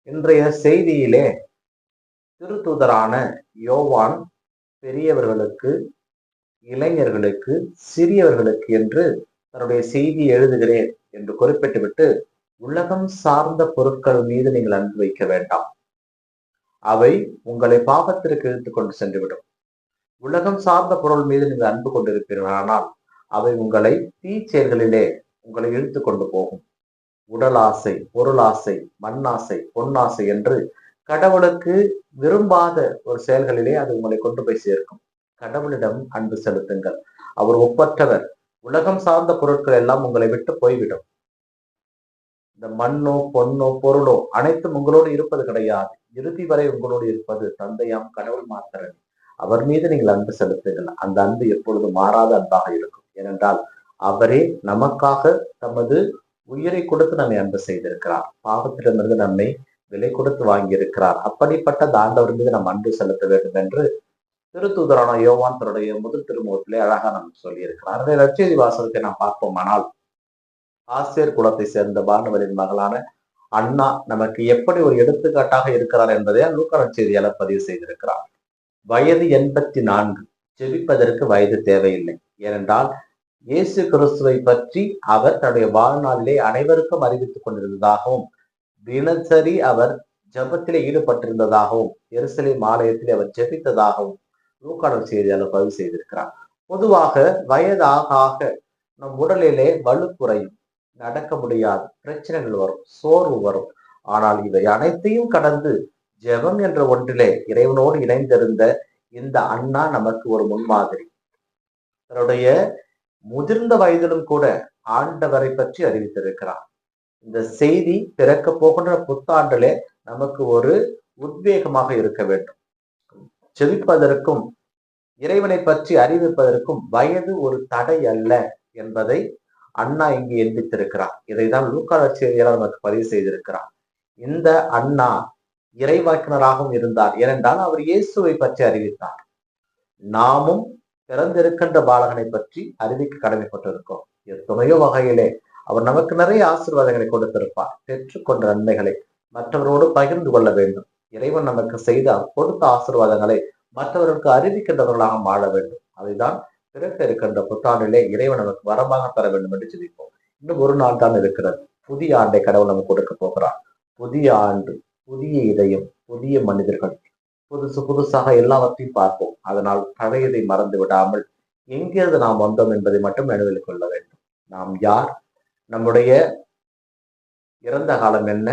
இன்றைய செய்தியிலே திருத்தூதரான யோவான் பெரியவர்களுக்கு, இளைஞர்களுக்கு, சிறியவர்களுக்கு என்று தன்னுடைய செய்தி எழுதுகிறேன் என்று குறிப்பிட்டுவிட்டு, உலகம் சார்ந்த பொருட்கள் மீது நீங்கள் அன்பு வைக்க வேண்டாம், அவை உங்களை பாவத்திற்கு இழுத்துக் கொண்டு சென்றுவிடும். உலகம் சார்ந்த பொருள் மீது நீங்கள் அன்பு கொண்டிருப்பீர்களானால் அவை உங்களை தீச்செயல்களிலே உங்களை இழுத்துக் கொண்டு போகும். உடல் ஆசை, பொருளாசை, மண்ணாசை, பொன்னாசை என்று கடவுளுக்கு விரும்பாத ஒரு செயல்களிலே அது உங்களை கொண்டு போய் சேர்க்கும். கடவுளிடம் அன்பு செலுத்துங்கள், அவர் ஒப்பற்றவர். உலகம் சார்ந்த பொருட்கள் எல்லாம் உங்களை விட்டு போய்விடும். இந்த மண்ணோ பொன்னோ பொருளோ அனைத்தும் உங்களோடு இருப்பது கிடையாது. இறுதி வரை உங்களோடு இருப்பது தந்தையாம் கடவுள் மாத்திரமே. அவர் மீது நீங்கள் அன்பு செலுத்துங்கள். அந்த அன்பு எப்பொழுதும் மாறாத அன்பாக இருக்கும். ஏனென்றால் அவரே நமக்காக தமது உயிரை கொடுத்து நம்மை அன்பு செய்திருக்கிறார். பாவத்திடமிருந்து நம்மை விலை கொடுத்து வாங்கியிருக்கிறார். அப்படிப்பட்ட ஆண்டவர் மீது நாம் அன்பு செலுத்த வேண்டும் என்று திருத்தூதரான யோவான் தன்னுடைய முதல் திருமுகத்திலே அழகா நமக்கு சொல்லி இருக்கிறார். அதே நற்செய்தி வாசகத்தை நாம் பார்ப்போமானால், ஆசிரியர் குலத்தை சேர்ந்த பானுவலின் மகளான அண்ணா நமக்கு எப்படி ஒரு எடுத்துக்காட்டாக இருக்கிறார் என்பதை லூக்கா நற்செய்தியாளர் பதிவு செய்திருக்கிறார். வயது 84, ஜெபிப்பதற்கு வயது தேவையில்லை. ஏனென்றால் இயேசு கிறிஸ்துவை பற்றி அவர் தன்னுடைய வாழ்நாளிலே அனைவருக்கும் அறிவித்துக் கொண்டிருந்ததாகவும், தினசரி அவர் ஜெபத்திலே ஈடுபட்டிருந்ததாகவும், எருசலேம் ஆலயத்திலே அவர் ஜெபித்ததாகவும் லூக்கா நற்செய்தியாளர் பதிவு செய்திருக்கிறார். பொதுவாக வயது ஆக ஆக நம் உடலிலே வலு குறையும், நடக்க முடியாது, பிரச்சனைகள் வரும், சோர்வு வரும். ஆனால் இவை அனைத்தையும் கடந்து ஜெபம் என்ற ஒன்றிலே இறைவனோடு இணைந்திருந்த இந்த அண்ணா நமக்கு ஒரு முன்மாதிரி. தன்னுடைய முதிர்ந்த வயதிலும் கூட ஆண்டவரை பற்றி அறிவித்திருக்கிறார். இந்த செய்தி பிறக்க போகின்ற புத்தாண்டிலே நமக்கு ஒரு உத்வேகமாக இருக்க வேண்டும். ஜெபிப்பதற்கும் இறைவனை பற்றி அறிவிப்பதற்கும் வயது ஒரு தடை அல்ல என்பதை அண்ணா இங்கு எண்பித்திருக்கிறார். இதைதான் லூக்கா நற்செய்தியாளர் நமக்கு பதிவு செய்திருக்கிறார். இந்த அண்ணா இறைவாக்கினராகவும் இருந்தார். ஏனென்றால் அவர் இயேசுவை பற்றி அறிவித்தார். நாமும் பிறந்திருக்கின்ற பாலகனை பற்றி அறிவிக்க கடமைப்பட்டிருக்கோம். எத்தனையோ வகையிலே அவர் நமக்கு நிறைய ஆசீர்வாதங்களை கொடுத்திருப்பார். பெற்றுக்கொண்ட நன்மைகளை மற்றவரோடு பகிர்ந்து கொள்ள வேண்டும். இறைவன் நமக்கு செய்த கொடுத்த ஆசீர்வாதங்களை மற்றவர்களுக்கு அறிவிக்கின்றவர்களாக வாழ வேண்டும். அதைதான் பிறக்க இருக்கின்ற புத்தாண்டிலே இறைவன் நமக்கு வரமாக தர வேண்டும் என்று ஜெபிப்போம். இன்னும் ஒரு நாள் தான் இருக்கிறது. புதிய ஆண்டை கடவுள் நமக்கு கொடுக்க போகிறார். புதிய ஆண்டு, புதிய இதயம், புதிய மனிதர்கள், புதுசாக எல்லாவற்றையும் பார்ப்போம். அதனால் பழையதை மறந்து விடாமல் எங்கிருந்து நாம் வந்தோம் என்பதை மட்டும் நினைவில் கொள்ள வேண்டும். நாம் யார், நம்முடைய இறந்த காலம் என்ன,